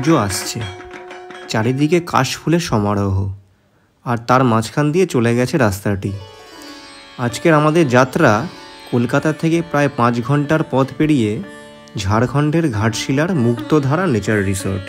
পুজো আসছে, চারিদিকে কাশফুলের সমারোহ, আর তার মাঝখান দিয়ে চলে গেছে রাস্তাটি। আজকের আমাদের যাত্রা কলকাতা থেকে প্রায় 5 ঘন্টার পথ পেরিয়ে ঝাড়খণ্ডের ঘাটশিলার মুক্তধারা নেচার রিসর্ট।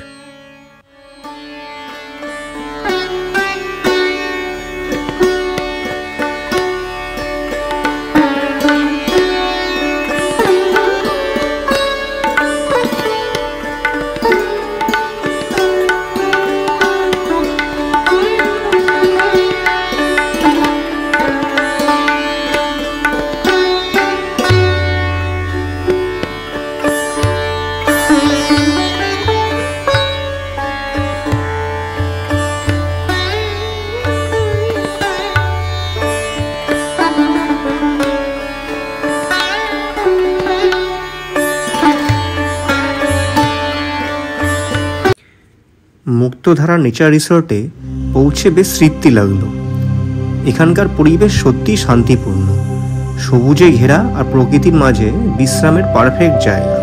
মুক্তধারা নেচার রিসর্টে পৌঁছে বেশ তৃপ্তি লাগলো। এখানকার পরিবেশ সত্যি শান্তিপূর্ণ, সবুজে ঘেরা আর প্রকৃতির মাঝে বিশ্রামের পারফেক্ট জায়গা।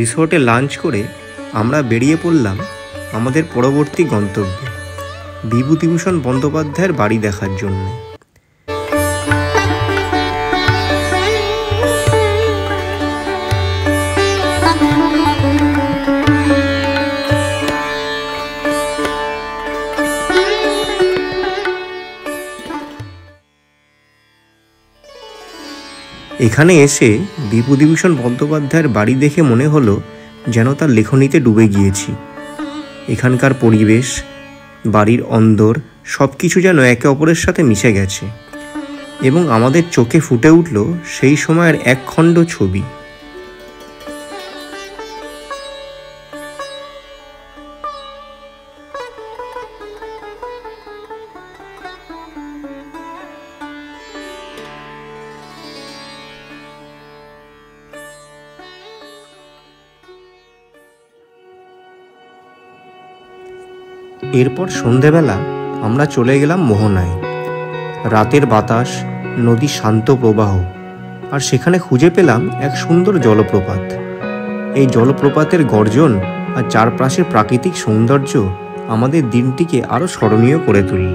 রিসোর্টে লাঞ্চ করে আমরা বেরিয়ে পড়লাম আমাদের পরবর্তী গন্তব্যে, বিভূতিভূষণ বন্দ্যোপাধ্যায়ের বাড়ি দেখার জন্য। এখানে এসে বিভূতিভূষণ বন্দ্যোপাধ্যায়ের বাড়ি দেখে মনে হলো যেন তার লেখনীতে ডুবে গিয়েছি। এখানকার পরিবেশ, বাড়ির অন্দর সব কিছু যেন একে অপরের সাথে মিশে গেছে এবং আমাদের চোখে ফুটে উঠল সেই সময়ের একখণ্ড ছবি। এরপর সন্ধেবেলা আমরা চলে গেলাম মোহনায়। রাতের বাতাস, নদীর শান্ত প্রবাহ, আর সেখানে খুঁজে পেলাম এক সুন্দর জলপ্রপাত। এই জলপ্রপাতের গর্জন আর চারপাশের প্রাকৃতিক সৌন্দর্য আমাদের দিনটিকে আরও স্মরণীয় করে তুলল।